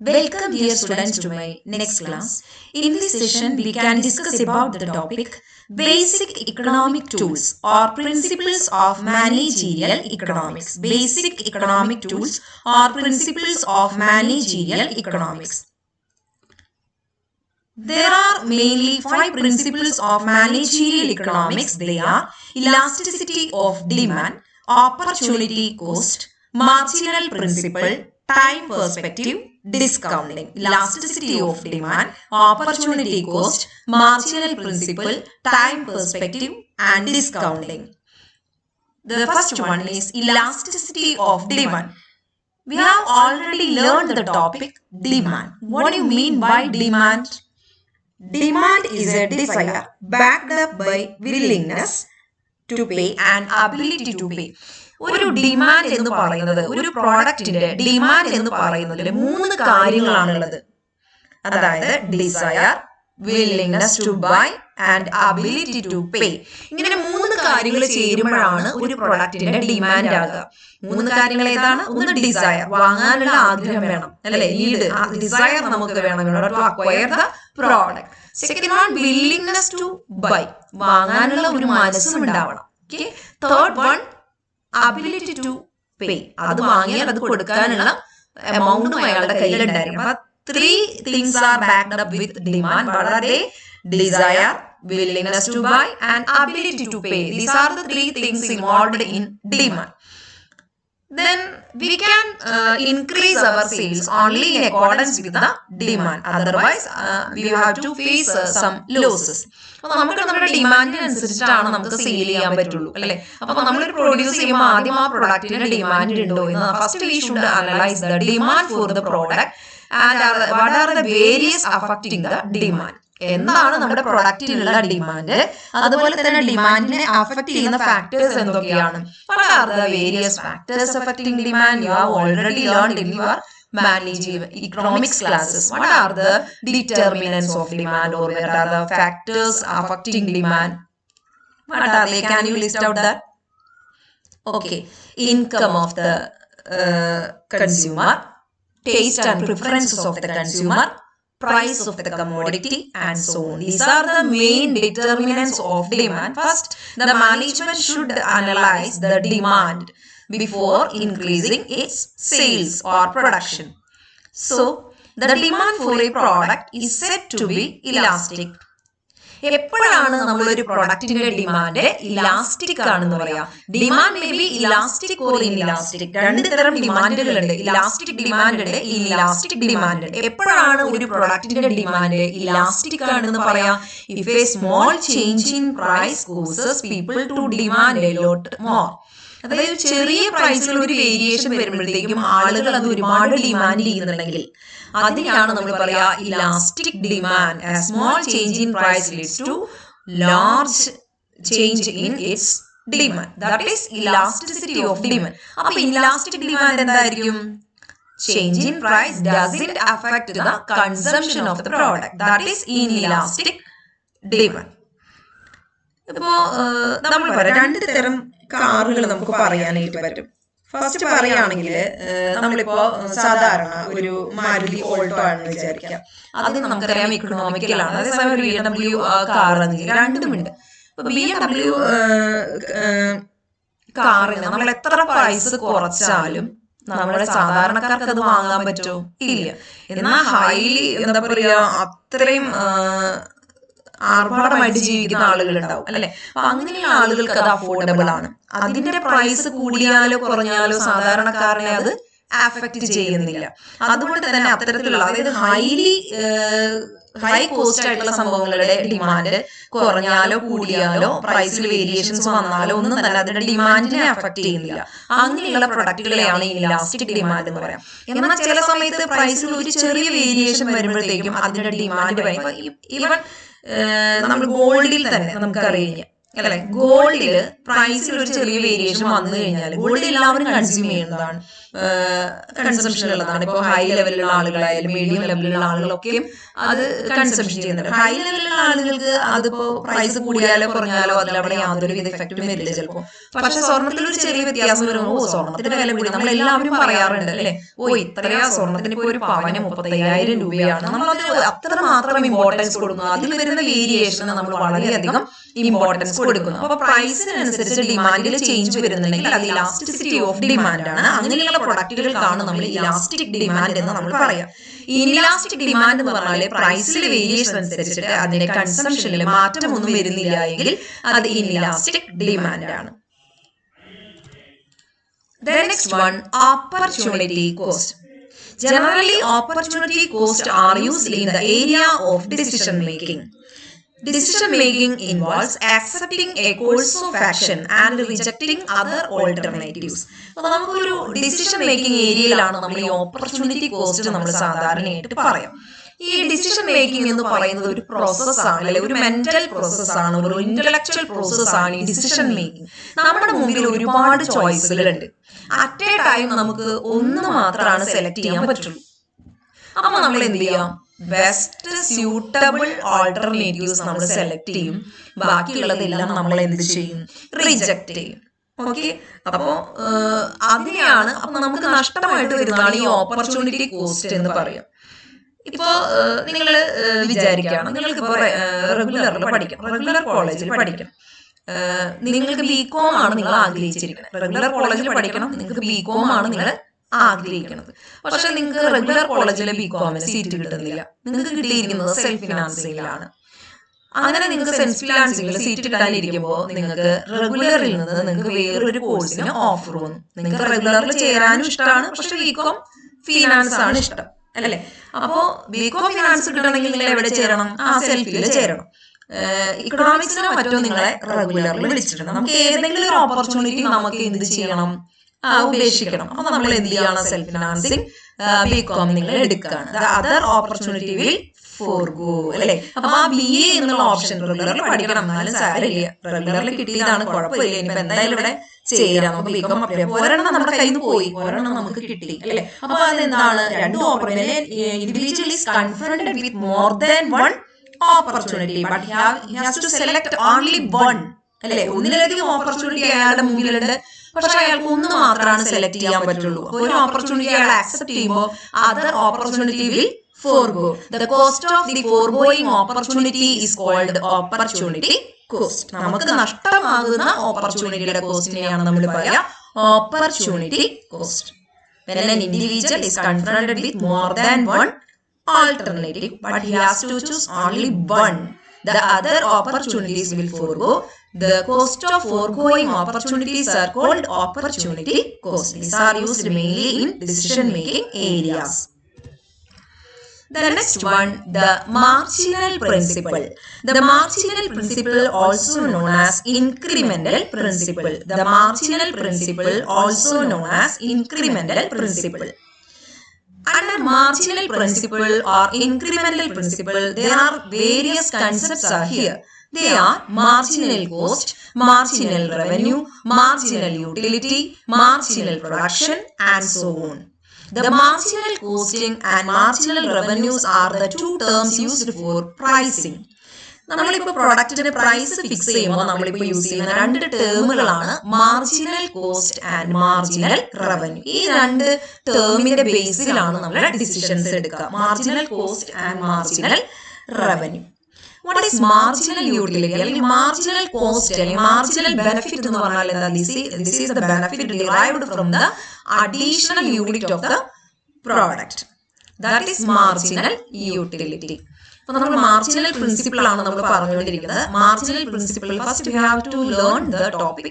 Welcome dear students to my next class. In this session we can discuss about the topic Basic Economic Tools or Principles of Managerial Economics. Basic Economic Tools or Principles of Managerial Economics. There are mainly 5 principles of managerial economics. They are elasticity of demand, opportunity cost, marginal principle, time perspective, discounting. Elasticity of demand, opportunity cost, marginal principle, time perspective and discounting. The first one is elasticity of demand. We have already learned the topic demand. What do you mean by demand? Demand is a desire backed up by willingness to pay and ability to pay. ഒരു demand എന്ന് പറയുന്നത് ഒരു പ്രോഡക്റ്റിന്റെ demand എന്ന് പറയുന്നതിൽ 3 കാര്യങ്ങളാണുള്ളത്. അതായത് desire, willingness to buy and ability to pay. ഇങ്ങനെ 3 കാര്യങ്ങൾ ചേരുമ്പോഴാണ് ഒരു പ്രൊഡക്റ്റിന്റെ ഡിമാൻഡ് ആകുക. 3 കാര്യങ്ങൾ ഏതാണ്? ഒന്ന് ഡിസയർ, വാങ്ങാനുള്ള ആഗ്രഹം വേണം, അല്ലേ? നീഡ്, ഡിസയർ നമുക്ക് വേണം to acquire the product. Second one willingness to buy, വാങ്ങാനുള്ള ഒരു മനസ്സും ഉണ്ടാവണം. Okay. Third one ability to pay, അത് വാങ്ങിയാൽ അത് കൊടുക്കാനുള്ള എമൗണ്ടും അയാളുടെ കയ്യിലുണ്ടായിരിക്കണം. 3 things are backed up with demand. What are they? Desire, willingness to buy and ability to pay. These are the 3 things involved in demand. Then we can increase our sales only in accordance with the demand. Otherwise, we have to face some losses. അപ്പോൾ നമുക്ക് നമ്മുടെ ഡിമാൻഡിനനുസരിച്ചിട്ടാണ് നമുക്ക് sale ചെയ്യാൻ പറ്റുള്ളൂ, അല്ലേ? അപ്പോൾ നമ്മളൊരു produce ചെയ്യുമ്പോൾ ആദ്യം ആ പ്രൊഡക്റ്റിന് ഡിമാൻഡ് ഉണ്ടോ എന്ന് first we should analyse the demand for the product and what are the various affecting the demand. എന്താണ് നമ്മുടെ പ്രൊഡക്റ്റിനുള്ള ഡിമാൻഡ്, അതുപോലെ തന്നെ ഡിമാൻഡിനെ അഫക്ട് ചെയ്യുന്ന ഫാക്ടേഴ്സ് എന്തൊക്കെയാണ്? What are the various factors affecting demand? You have already learned in your managerial economics classes. What are the determinants of demand or what are the factors affecting demand? What are they? Can you list out that? Okay. Income of the consumer, taste and preferences of the consumer, price of the commodity and so on. These are the main determinants of demand. First, the management should analyze the demand before increasing its sales or production. So, the demand for a product is said to be elastic. എപ്പോഴാണ് നമ്മളൊരു പ്രൊഡക്റ്റിന്റെ demand elastic ആണെന്ന് പറയാം? Demand may be elastic or inelastic. 2 തരം ഡിമാൻഡുകളുണ്ട്. Elastic demand ഉണ്ട്, inelastic demand ഉണ്ട്. എപ്പോഴാണ് ഒരു പ്രൊഡക്റ്റിന്റെ ഡിമാൻഡ് ഇലാസ്റ്റിക് ആണെന്ന് പറയാം? If a small change in price causes people to demand a lot more. അതായത് ചെറിയ പ്രൈസിൽ ഒരു വേരിയേഷൻ വരുമ്പോഴത്തേക്കും ആളുകൾ അത് ഒരുപാട് ഡിമാൻഡ് ചെയ്യുന്നുണ്ടെങ്കിൽ അതിനെയാണ് നമ്മൾ പറയാ elastic demand. A small change in price leads to large change in its demand. That is elasticity of demand. അപ്പോൾ ഇലാസ്റ്റിക് ഡിമാൻഡ് എന്തായിരിക്കും? Change in price doesn't affect the consumption of the product. That is inelastic demand. ഇപ്പോ നമ്മൾ പറയാം 2 തരം കാറുകൾ നമുക്ക് പറയാനായിട്ട് പറ്റും. ഫസ്റ്റ് പറയുകയാണെങ്കിൽ നമ്മളിപ്പോ സാധാരണ ഒരു മാരുതി ഓൾട്ടോ ആണെന്ന് വിചാരിക്കാം. അത് നമുക്കറിയാം ഇക്കണോമിക്കലാണ്. അതേസമയം ഒരു BMW കാർ രണ്ടുമുണ്ട്. ഇപ്പൊ BMW കാറിന് നമ്മൾ എത്ര പ്രൈസ് കുറച്ചാലും നമ്മുടെ സാധാരണക്കാർക്ക് അത് വാങ്ങാൻ പറ്റുമോ? ഇല്ല. എന്നാൽ ഹൈലി എന്താ പറയാ അത്രയും ആർഭാടമായിട്ട് ജീവിക്കുന്ന ആളുകൾ ഉണ്ടാവും, അല്ലെ? അപ്പൊ അങ്ങനെയുള്ള ആളുകൾക്ക് അത് അഫോർഡബിൾ ആണ്. അതിന്റെ പ്രൈസ് കൂടിയാലോ കുറഞ്ഞാലോ സാധാരണക്കാരനെ അത് അഫക്റ്റ് ചെയ്യുന്നില്ല. അതുകൊണ്ട് തന്നെ അത്തരത്തിലുള്ള അതായത് ഹൈ കോസ്റ്റ് ആയിട്ടുള്ള സംഭവങ്ങളുടെ ഡിമാൻഡ് കുറഞ്ഞാലോ കൂടിയാലോ പ്രൈസിൽ വേരിയേഷൻസ് വന്നാലോ ഒന്നും തന്നെ അതിന്റെ ഡിമാൻഡിനെ അഫക്ട് ചെയ്യുന്നില്ല. അങ്ങനെയുള്ള പ്രൊഡക്റ്റുകളെയാണ് ഇലാസ്റ്റിക് ഡിമാൻഡ് എന്ന് പറയാം. എന്നാൽ ചില സമയത്ത് പ്രൈസിൽ ഒരു ചെറിയ വേരിയേഷൻ വരുമ്പോഴത്തേക്കും അതിന്റെ ഡിമാൻഡ് ഈവൻ നമ്മൾ ഗോൾഡിൽ തന്നെ നമുക്കറിയാം, അല്ലെ? ഗോൾഡില് പ്രൈസിൽ ഒരു ചെറിയ വേരിയേഷൻ വന്നു കഴിഞ്ഞാൽ ഗോൾഡ് എല്ലാവരും കൺസ്യൂം ചെയ്യുന്നതാണ്. കൺസംഷൻ ഉള്ളതാണ്. ഇപ്പോൾ ഹൈ ലെവലിലുള്ള ആളുകളായാലും മീഡിയം ലെവലിലുള്ള ആളുകളൊക്കെയും അത് കൺസംഷൻ ചെയ്യുന്നുണ്ട്. ഹൈ ലെവലിലുള്ള ആളുകൾക്ക് അതിപ്പോ പ്രൈസ് കൂടിയാലോ കുറഞ്ഞാലോ അതിലവിടെ യാതൊരു വിധ ഇഫക്റ്റും വരില്ല ചിലപ്പോൾ. പക്ഷെ സ്വർണ്ണത്തിൽ ഒരു ചെറിയ വ്യത്യാസം വരുമ്പോൾ സ്വർണ്ണത്തിന്റെ വില കൂടി നമ്മൾ എല്ലാവരും പറയാറുണ്ട് അല്ലെ, ഇത്രയാ സ്വർണ്ണത്തിന് ഇപ്പോൾ ഒരു പവന് 35,000 രൂപയാണ്. നമ്മളത് അത്ര മാത്രം ഇമ്പോർട്ടൻസ് കൊടുക്കുന്നു. അതിൽ വരുന്ന വേരിയേഷന് നമ്മൾ വളരെയധികം ഇമ്പോർട്ടൻസ് കൊടുക്കുന്നു. അപ്പൊ പ്രൈസിനനുസരിച്ച് ഡിമാൻഡിൽ ചേഞ്ച് വരുന്നുണ്ടെങ്കിൽ അത് ഇലാസ്റ്റിസിറ്റി ഓഫ് ഡിമാൻഡ് ആണ്. അങ്ങനെയുള്ള പ്രൊഡക്റ്റുകൾക്കാണ് നമ്മൾ ഇലാസ്റ്റിക് ഡിമാൻഡ് എന്ന് നമ്മൾ പറയാം. ഇൻഇലാസ്റ്റിക് ഡിമാൻഡ് എന്ന് പറഞ്ഞാൽ പ്രൈസിൽ വേരിയേഷൻ അനുസരിച്ചിട്ട് അതിന്റെ കൺസംഷനിൽ മാറ്റമൊന്നും വരുന്നില്ല എങ്കിൽ അത് ഇൻഇലാസ്റ്റിക് ഡിമാൻഡ് ആണ്. The next one, opportunity cost. Generally, opportunity cost are used in the area of decision making. Decision making involves accepting a course of action and rejecting other alternatives. അപ്പോൾ നമുക്കൊരു decision making ഏരിയയിലാണ് നമ്മൾ ഈ opportunity cost നമ്മൾ സാധാരണയായിട്ട് പറയാം. ഈ decision making എന്ന് പറയുന്നത് ഒരു പ്രോസസ്സാണ്, അല്ലെ ഒരു മെന്റൽ പ്രോസസ്സാണ്, ഒരു ഇന്റലക്ച്വൽ പ്രോസസ്സാണ് ഈ ഡിസിഷൻ മേക്കിംഗ്. നമ്മുടെ മുമ്പിൽ ഒരുപാട് ചോയ്സുകളുണ്ട്. അറ്റ് എ ടൈം നമുക്ക് ഒന്ന് മാത്രമാണ് സെലക്ട് ചെയ്യാൻ പറ്റുള്ളൂ. അപ്പൊ നമ്മൾ എന്ത് ചെയ്യാം? ബെസ്റ്റ് സ്യൂട്ടബിൾ ആൾട്ടർനേറ്റീവ്സ് നമ്മൾ സെലക്ട് ചെയ്യും. ബാക്കിയുള്ളതെല്ലാം നമ്മൾ എന്ത് ചെയ്യും? റിജക്ട് ചെയ്യും. ഓക്കെ, അപ്പോ അതിനെയാണ് അപ്പൊ നമുക്ക് നഷ്ടമായിട്ട് വരുന്നതാണ് ഈ ഓപ്പർച്യൂണിറ്റി കോസ്റ്റ് എന്ന് പറയാം. ഇപ്പോ നിങ്ങൾ വിചാരിക്കുകയാണ്, നിങ്ങൾക്ക് ഇപ്പോൾ റെഗുലറിൽ പഠിക്കണം, റെഗുലർ കോളേജിൽ പഠിക്കണം, നിങ്ങൾക്ക് ബികോം ആണ് നിങ്ങൾ ആഗ്രഹിച്ചിരിക്കുന്നത്. റെഗുലർ കോളേജിൽ പഠിക്കണം, നിങ്ങൾക്ക് ബികോം ആണ് നിങ്ങൾ ആഗ്രഹിക്കുന്നത്. പക്ഷെ നിങ്ങൾക്ക് റെഗുലർ കോളേജിലെ ബികോമിന് സീറ്റ് കിട്ടുന്നില്ല. നിങ്ങൾക്ക് കിട്ടിയിരിക്കുന്നത് സെൽഫ് ഫിനാൻസിംഗിലാണ്. അങ്ങനെ നിങ്ങൾക്ക് സെൽഫ് ഫിനാൻസിംഗിൽ സീറ്റ് കിട്ടാനിരിക്കുമ്പോൾ നിങ്ങൾക്ക് റെഗുലറിൽ നിന്ന് നിങ്ങൾക്ക് വേറൊരു കോഴ്സിന് ഓഫർ വന്നു. നിങ്ങൾക്ക് റെഗുലറിൽ ചേരാനും ഇഷ്ടമാണ്, പക്ഷെ ബികോം ഫിനാൻസ് ആണ് ഇഷ്ടം, അല്ലേ? അപ്പോ ബികോം ഫിനാൻസ് കിട്ടണമെങ്കിൽ നിങ്ങൾ എവിടെ ചേരണം? സെൽഫിൽ ചേരണം. ഇക്കണോമിക്സിനോ മറ്റോ നിങ്ങളെ റെഗുലറിൽ വിളിച്ചിട്ടുണ്ട്. നമുക്ക് ഏതെങ്കിലും ഒരു ഓപ്പർച്യൂണിറ്റി നമുക്ക് എന്ത് ചെയ്യണം? ഉപേക്ഷിക്കണം. അപ്പൊ നമ്മൾ എന്ത് ചെയ്യാണ്? സെൽഫ് ഫിനാൻസിങ് ബികോം നിങ്ങൾ എടുക്കുകയാണ്. അതർ ഓപ്പർച്യൂണിറ്റി വിൽ ഫോർഗോ, അല്ലെ? അപ്പൊ ആ BA എന്നുള്ള ഓപ്ഷൻ റെഗുലറിൽ പഠിക്കണം, എന്നാലും സാരമില്ല, റെഗുലറിൽ കിട്ടിയതാണ്, കുഴപ്പമില്ല, ഇനിയിപ്പോ എന്തായാലും ഇവിടെ ചേരാം, നമുക്ക് ബികോം അപ്ലൈ. ഒരെണ്ണം നമ്മുടെ കയ്യിൽ നിന്ന് പോയി, ഒരെണ്ണം നമുക്ക് കിട്ടി, അല്ലെ? അപ്പൊ അതെന്താണ്? രണ്ട് individual is confronted with more than one opportunity but he has to select only one, അല്ലെ? ഒന്നിലധികം ഓപ്പർച്യൂണിറ്റി അയാളുടെ മുമ്പിലുണ്ട്, പക്ഷെ അയാൾക്ക് ഒന്ന് മാത്രമാണ് സെലക്ട് ചെയ്യാൻ പറ്റുള്ളൂ. ഒരു ഓപ്പർച്യൂണിറ്റി അയാൾ ആക്സെപ്റ്റ് ചെയ്യുമ്പോൾ other opportunity will forgo. The cost of the foregoing opportunity is called opportunity cost. നമുക്ക് നഷ്ടമാകുന്ന ഓപ്പർച്യൂണിറ്റിയുടെ കോസ്റ്റിനെയാണ് നമ്മൾ പറയുക opportunity cost. When an individual is confronted with more than one alternative but he has to choose only one, the other opportunities will forgo. The cost of foregoing opportunities are called opportunity cost. These are used mainly in decision making areas. The next one, the marginal principle. The marginal principle, also known as incremental principle. The marginal principle, also known as incremental principle. Under marginal principle or incremental principle, there are various concepts are here. They are marginal cost, marginal revenue, marginal utility, marginal production, and so on. The marginal costing and marginal revenues are the two terms used for pricing. നമ്മളിപ്പോൾ പ്രൊഡക്റ്റിന് price fix ചെയ്യുമ്പോൾ നമ്മളിപ്പോൾ use ചെയ്യുന്ന രണ്ട് ടേമുകളാണ് marginal cost and marginal revenue. ഈ രണ്ട് ടേമിന്റെ ബേസിലാണ് നമ്മൾ ഡിസിഷൻസ് എടുക്കുക, marginal cost and marginal revenue. What is marginal utility? അല്ലെങ്കിൽ marginal cost അല്ലെങ്കിൽ marginal benefit എന്ന് പറഞ്ഞാൽ എന്താ? This is the benefit derived from the additional unit of the product. That is marginal utility. അപ്പോൾ നമ്മൾ മാർജിനൽ പ്രിൻസിപ്പിൾ ആണ് നമ്മൾ പറഞ്ഞുകൊണ്ടിരിക്കുന്നത്. Marginal principle, first we have to learn the topic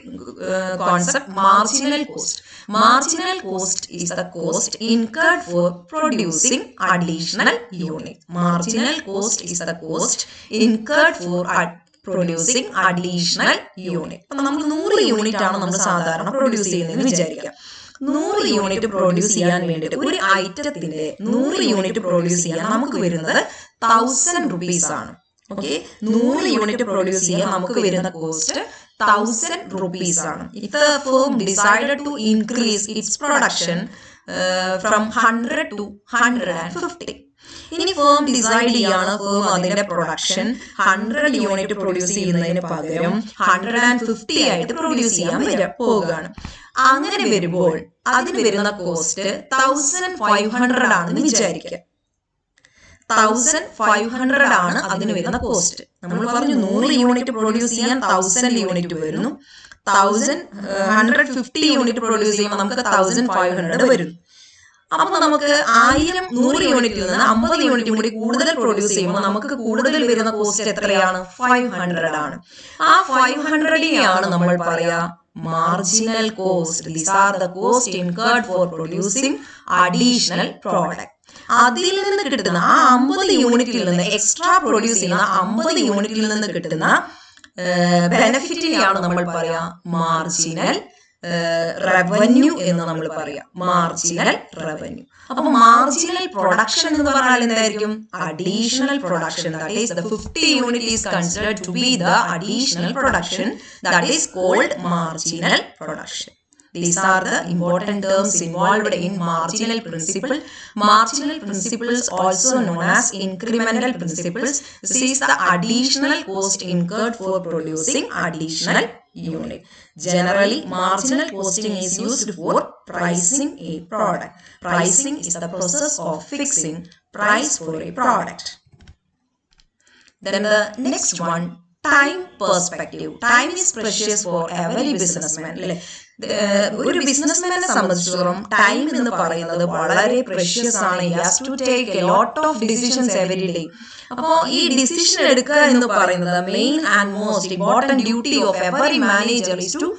concept marginal cost. Marginal cost is the cost incurred for producing additional unit. Marginal cost is the cost incurred for producing additional unit. അപ്പോൾ നമുക്ക് 100 unit ആണ് നമ്മൾ സാധാരണ produce ചെയ്യുന്നതെന്ന് വിചാരിക്കാം. 100 unit produce ചെയ്യാൻ വേണ്ടിയിട്ട് ഒരു ഐറ്റത്തിന്റെ 100 യൂണിറ്റ് പ്രൊഡ്യൂസ് ചെയ്യാൻ നമുക്ക് വരുന്നത് 1000 rupees ആണ്. ഓക്കെ, 100 യൂണിറ്റ് പ്രൊഡ്യൂസ് ചെയ്യാൻ നമുക്ക് വരുന്ന കോസ്റ്റ് 1000 rupees ആണ്. If the firm decided to increase its production from 100 to 150. ഇനി ഫേം ഡിസൈഡ് ചെയ്യാണ് ഫേം അതിന്റെ പ്രൊഡക്ഷൻ 100 യൂണിറ്റ് പ്രൊഡ്യൂസ് ചെയ്യുന്നതിന് പകരം 150 ആയിട്ട് പ്രൊഡ്യൂസ് ചെയ്യാൻ പോവുകയാണ്. അങ്ങനെ വരുമ്പോൾ അതിന് വരുന്ന കോസ്റ്റ് 1500 ആണെന്ന് വിചാരിക്കുക. 1500 ആണ് അതിന് വരുന്ന കോസ്റ്റ്. നമ്മൾ പറഞ്ഞു 100 യൂണിറ്റ് പ്രൊഡ്യൂസ് ചെയ്യാൻ 1000 യൂണിറ്റ് വരുന്നു. 150 യൂണിറ്റ് പ്രൊഡ്യൂസ് ചെയ്യുമ്പോൾ നമുക്ക് 1500 വരുന്നു. അപ്പൊ നമുക്ക് 100 യൂണിറ്റിൽ നിന്ന് 50 യൂണിറ്റും കൂടി കൂടുതൽ പ്രൊഡ്യൂസ് ചെയ്യുമ്പോൾ നമുക്ക് കൂടുതൽ വരുന്ന കോസ്റ്റ് എത്രയാണ്? 500 ആണ്. ആ 500 നമ്മൾ പറയാ marginal cost. These are the cost incurred four producing additional product. അതിൽ നിന്ന് കിട്ടുന്ന ആ 50 യൂണിറ്റിൽ നിന്ന് എക്സ്ട്രാ പ്രൊഡ്യൂസ് ചെയ്യുന്ന 50 യൂണിറ്റിൽ നിന്ന് കിട്ടുന്ന ബെനിഫിറ്റിനെയാണ് നമ്മൾ പറയാ മാർജിനൽ റവന്യൂ എന്ന് നമ്മൾ പറയാം. Marginal revenue. അപ്പൊ മാർജിനൽ പ്രൊഡക്ഷൻ എന്ന് പറഞ്ഞാൽ എന്തായിരിക്കും? Additional production. That is the 50 unit is considered to be the additional production. That is called marginal production. These are the important terms involved in marginal principle. Marginal principles, also known as incremental principles, this is the additional cost incurred for producing additional unit. Generally, marginal costing is used for pricing a product. Pricing is the process of fixing price for a product. Then the next one, time perspective. Time is precious for every businessman. ഒരു ബിസിനസ്മാനെ സംബന്ധിച്ചിടത്തോളം time എന്ന് പറയുന്നത് വളരെ precious ആണ്. He has to take a lot of decisions every day. അപ്പോൾ ഈ decision എടുക്കുക എന്ന് പറയുന്നത് main and most important duty of every manager is to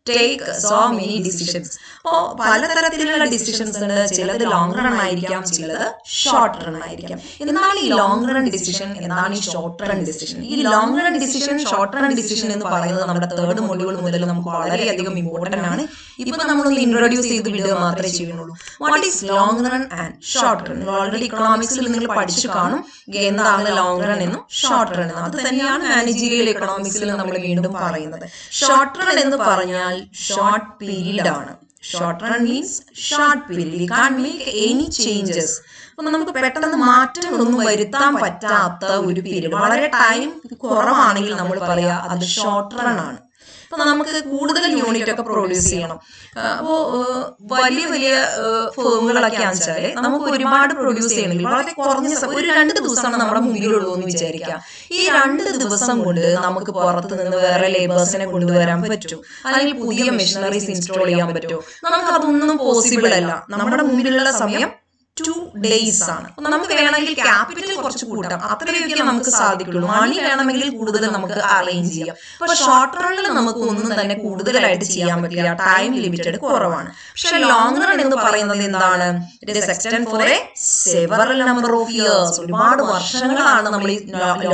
take so many decisions. അപ്പോൾ പലതരത്തിലുള്ള ഡിസിഷൻസ് ഉണ്ട്. ചിലത് ലോങ് റൺ ആയിരിക്കാം, ചിലത് ഷോർട്ട് റൺ ആയിരിക്കാം. എന്താണ് ഈ ലോങ് റൺ ഡിസിഷൻ, എന്താണ് ഈ ഷോർട്ട് റൺ ഡിസിഷൻ? ഈ long run decision, short run decision എന്ന് പറയുന്നത് നമ്മുടെ 3rd മൊഡ്യൂൾ മുതൽ നമുക്ക് വളരെയധികം ഇമ്പോർട്ടന്റ് ആണ്. ഇപ്പൊ നമ്മളൊന്ന് ഇൻട്രൊഡ്യൂസ് ചെയ്ത് വിടുക മാത്രമേ ചെയ്യുന്നുള്ളൂ. What is long run and short run? Already ഇക്കണോമിക്സിൽ നിങ്ങൾ പഠിച്ചു കാണും എന്താണ് ലോങ് റൺ എന്നും ഷോർട്ട് റൺ എന്നും. അത് തന്നെയാണ് മാനേജീരിയൽ എക്കണോമിക്സിൽ നമ്മൾ വീണ്ടും പറയുന്നത്. ഷോർട്ട് റൺ എന്ന് പറഞ്ഞാൽ ഷോർട്ട് പീരീഡ് ആണ്. Short run means short period. We can make any changes. അപ്പൊ നമുക്ക് പെട്ടെന്ന് മാറ്റങ്ങളൊന്നും വരുത്താൻ പറ്റാത്ത ഒരു പീരീഡ്, വളരെ ടൈം കുറവാണെങ്കിൽ നമ്മൾ പറയാ അത് ഷോർട്ട് റൺ ആണ്. അപ്പൊ നമുക്ക് കൂടുതൽ യൂണിറ്റ് ഒക്കെ പ്രൊഡ്യൂസ് ചെയ്യണം. അപ്പോ വലിയ വലിയ ഫേമുകളൊക്കെ ആണെച്ചാല് നമുക്ക് ഒരുപാട് പ്രൊഡ്യൂസ് ചെയ്യണമെങ്കിൽ വളരെ കുറഞ്ഞ ഒരു 2 ദിവസമാണ് നമ്മുടെ മുമ്പിലുള്ളൂ എന്ന് വിചാരിക്കാം. ഈ 2 ദിവസം കൊണ്ട് നമുക്ക് പുറത്ത് നിന്ന് വേറെ ലേബേഴ്സിനെ കൊണ്ടുവരാൻ പറ്റും, അല്ലെങ്കിൽ പുതിയ മെഷീനറീസ് ഇൻസ്റ്റാൾ ചെയ്യാൻ പറ്റും? നമുക്ക് അതൊന്നും പോസിബിൾ അല്ല. നമ്മുടെ മുമ്പിലുള്ള സമയം 2 days ആണ്. നമുക്ക് വേണമെങ്കിൽ ക്യാപിറ്റൽ കുറച്ച് കൂട്ടാം, അത്രയൊക്കെ നമുക്ക് സാധിക്കുള്ളൂ. മണി വേണമെങ്കിൽ കൂടുതൽ നമുക്ക് അറേഞ്ച് ചെയ്യാം. പക്ഷെ ഷോർട്ട് റണ്ണിൽ നമുക്ക് ഒന്നും തന്നെ കൂടുതലായിട്ട് ചെയ്യാൻ പറ്റില്ല, ടൈം ലിമിറ്റഡ് കുറവാണ്. പക്ഷെ ലോങ് റൺ എന്ന് പറയുന്നത് എന്താണ്? It is extend for a several number of years. ഒരുപാട് വർഷങ്ങളാണ് നമ്മൾ ഈ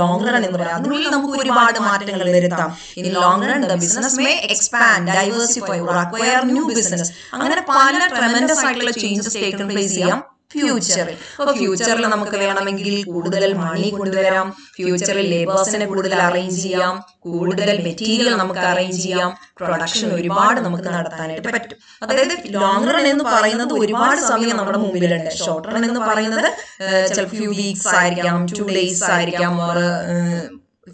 ലോങ് റൺ എന്ന് പറയുന്നത്. അതിനുള്ളിൽ നമുക്ക് ഒരുപാട് മാറ്റങ്ങൾ വരുത്താം. In long run the business may expand, diversify or acquire new business. അങ്ങനെ പല ട്രെമൻഡസ് ആയിട്ടുള്ള ചേഞ്ചസ് ടേക്കൺ പ്ലേസ് ചെയ്യാം ഫ്യൂച്ചറിൽ. അപ്പൊ ഫ്യൂച്ചറിൽ നമുക്ക് വേണമെങ്കിൽ കൂടുതൽ മണി കൊണ്ടുവരാം, ഫ്യൂച്ചറിൽ ലേബേഴ്സിനെ കൂടുതൽ അറേഞ്ച് ചെയ്യാം, കൂടുതൽ മെറ്റീരിയൽ നമുക്ക് അറേഞ്ച് ചെയ്യാം, പ്രൊഡക്ഷൻ ഒരുപാട് നമുക്ക് നടത്താനായിട്ട് പറ്റും. അതായത് ലോങ് റൺ എന്ന് പറയുന്നത് ഒരുപാട് സമയം നമ്മുടെ മുമ്പിലുണ്ട്. ഷോർട്ട് റൺ എന്ന് പറയുന്നത് ചിലപ്പോൾ ഫ്യൂ വീക്സ് ആയിരിക്കാം, 2 days ആയിരിക്കാം,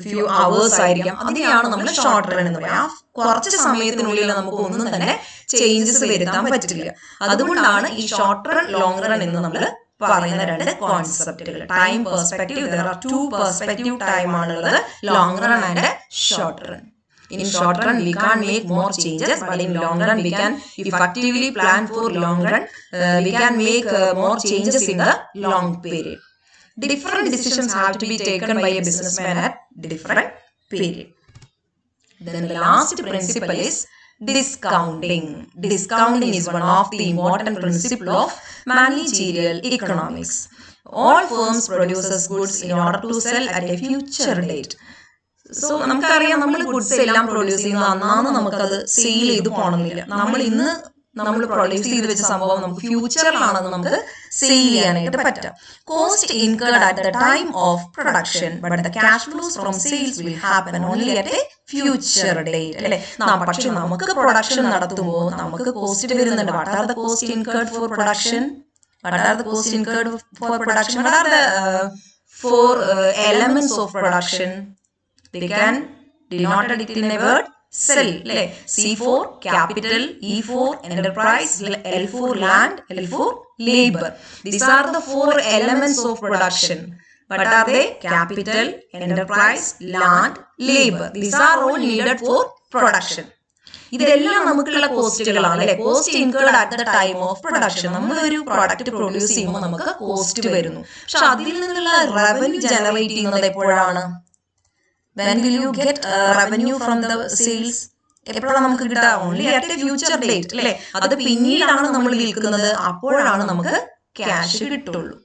ഫ്യൂ അവേഴ്സ് ആയിരിക്കാം. അതിനെയാണ് നമ്മൾ ഷോർട്ട് റൺ എന്ന് പറയാം. കുറച്ച് സമയത്തിനുള്ളിൽ നമുക്ക് ഒന്നും തന്നെ ചേഞ്ചസ് വരുത്താൻ പറ്റില്ല. അതുകൊണ്ടാണ് ഈ ഷോർട്ട് റൺ, ലോങ് റൺ എന്ന് നമ്മൾ പറയുന്ന 2 കോൺസെപ്റ്റുകൾ. Time perspective, there are 2 perspective time ആണുള്ളത്, long run and short run. In short run, we can't make more changes, but in long run, we can effectively plan for long run. We can make more changes in the long period. Different decisions have to be taken by a businessman at different period. Then the last principle is discounting. Discounting is one of the important principles of managerial economics. All firms produces goods in order to sell at a future date. So നമുക്കറിയാം, നമ്മൾ goods എല്ലാം produce ചെയ്യുന്ന അന്നാണ് നമുക്കത് sale ചെയ്ത് പോകണമെന്നില്ല. നമ്മൾ ഇന്ന് നമ്മൾ പ്രൊഡ്യൂസ് ചെയ്ത് വെച്ച സംഭവം നമുക്ക് ഫ്യൂച്ചറിലാണ് നമുക്ക് സെയിൽ ചെയ്യാനായിട്ട് പറ്റുക. Cost incurred at the time of production but the cash flows from sales will happen only at a future date അല്ലെ. പക്ഷെ നമുക്ക് പ്രൊഡക്ഷൻ നടത്തുമ്പോൾ നമുക്ക് കോസ്റ്റ് വരുന്നുണ്ട്. What are the cost incurred for production? What are the costs incurred for production? What are the four elements of production? They can denote it in a word cell. C for capital, E for enterprise, L for land, L for labor. These are the four elements of production. What are they? Capital, enterprise, land, labor. These are all needed for production. ഇതെല്ലാം നമുക്കുള്ള കോസ്റ്റുകളാണ് അല്ലെ. Cost incurred at the time of production. നമ്മൾ ഒരു product produce ചെയ്യുമ്പോൾ നമുക്ക് cost വരുന്നു. പക്ഷെ അതിൽ നിന്നുള്ള റവന്യൂ ജനറേറ്റ് ചെയ്യുന്നത് എപ്പോഴാണ്? When will you get revenue from the sales? എപ്പോഴാണ് നമുക്ക് കിട്ടുക? Only at a future date അല്ലെ. അത് പിന്നീടാണ് നമ്മൾ വിൽക്കുന്നത്, അപ്പോഴാണ് നമുക്ക് ക്യാഷ് കിട്ടുള്ളൂ.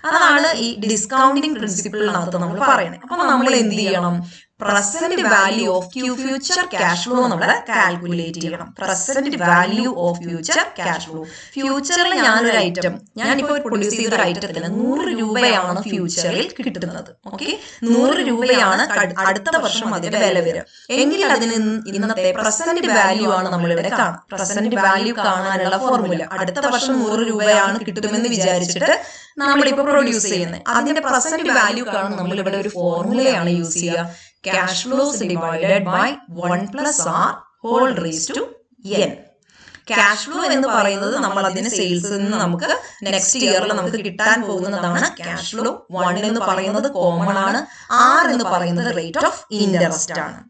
അതാണ് ഈ ഡിസ്കൗണ്ടിങ് പ്രിൻസിപ്പിളിനകത്ത് നമ്മൾ പറയുന്നത്. അപ്പൊ നമ്മൾ എന്ത് ചെയ്യണം? Present value of future cash flow നമ്മൾ കാൽക്കുലേറ്റ് ചെയ്യണം. Present value of future cash flow. ഫ്യൂച്ചറിൽ ഞാനൊരു ഐറ്റം, ഞാനിപ്പോൾ പ്രൊഡ്യൂസ് ചെയ്ത ഒരു ഐറ്റത്തിന് 100 രൂപയാണ് ഫ്യൂച്ചറിൽ കിട്ടുന്നത്. ഓക്കെ, 100 രൂപയാണ് അടുത്ത വർഷം അതിന്റെ വില വരിക എങ്കിൽ അതിന് ഇന്നത്തെ പ്രസന്റ് വാല്യൂ ആണ് നമ്മളിവിടെ കാണാം. പ്രസന്റ് വാല്യൂ കാണാനുള്ള ഫോർമുല, അടുത്ത വർഷം 100 രൂപയാണ് കിട്ടുമെന്ന് വിചാരിച്ചിട്ട് നമ്മളിപ്പോ പ്രൊഡ്യൂസ് ചെയ്യുന്നത്, അതിന്റെ പ്രസന്റ് വാല്യൂ കാണാൻ നമ്മളിവിടെ ഒരു ഫോർമുലയാണ് യൂസ് ചെയ്യുക. Cash flows divided by 1 plus R whole raised to n. Cash flow എന്ന് പറയുന്നത് നമ്മൾ അതിന് സെയിൽസിൽ നിന്ന് നമുക്ക് നെക്സ്റ്റ് ഇയറിൽ നമുക്ക് കിട്ടാൻ പോകുന്നതാണ് ക്യാഷ് ഫ്ലോ. 1 എന്ന് പറയുന്നത് കോമൺ ആണ്, R എന്ന് പറയുന്നത് റേറ്റ് ഓഫ് ഇൻട്രസ്റ്റ് ആണ്,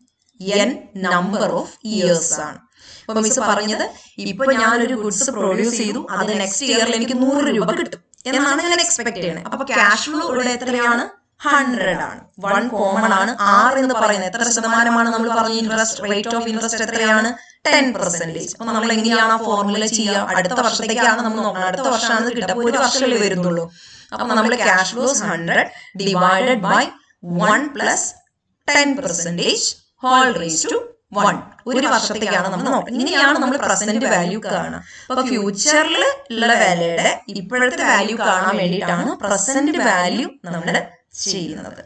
n നമ്പർ ഓഫ് ഇയേഴ്സ് ആണ്. അപ്പൊ മിസ് പറഞ്ഞത് ഇപ്പൊ ഞാനൊരു ഗുഡ്സ് പ്രൊഡ്യൂസ് ചെയ്തു, അത് നെക്സ്റ്റ് ഇയറിൽ എനിക്ക് 100 രൂപ കിട്ടും എന്നാണ് ഞാൻ എക്സ്പെക്ട് ചെയ്യുന്നത്. അപ്പൊ ക്യാഷ് ഫ്ലോ ഇവിടെ എത്രയാണ്? 100 ആണ്. 1 കോമൺ ആണ്. R എന്ന് പറയുന്നത് എത്ര ശതമാനമാണ് നമ്മൾ പറഞ്ഞ ഇൻട്രസ്റ്റ്, റേറ്റ് ഓഫ് ഇൻട്രസ്റ്റ് എത്രയാണ്? 10%. അപ്പൊ നമ്മൾ എങ്ങനെയാണ് ആ ഫോർമുല ചെയ്യുക? അടുത്ത വർഷത്തേക്കാണ് നമ്മൾ നോക്കണം, അടുത്ത വർഷമാണ് കിട്ടുക, ഒരു വർഷമല്ലേ വരുന്നുള്ളൂ. അപ്പൊ നമ്മൾ cash flows 100 divided by 1 plus 10% whole raise to 1. ഒരു വർഷത്തേക്കാണ് നമ്മൾ നോക്കുന്നത്. ഇങ്ങനെയാണ് നമ്മൾ പ്രസന്റ് വാല്യൂ കാണുക. അപ്പൊ ഫ്യൂച്ചറിൽ ഉള്ള വിലയുടെ ഇപ്പോഴത്തെ വാല്യൂ കാണാൻ വേണ്ടിയിട്ടാണ് പ്രസന്റ് വാല്യൂ നമ്മൾ ചെയ്യുന്നത്.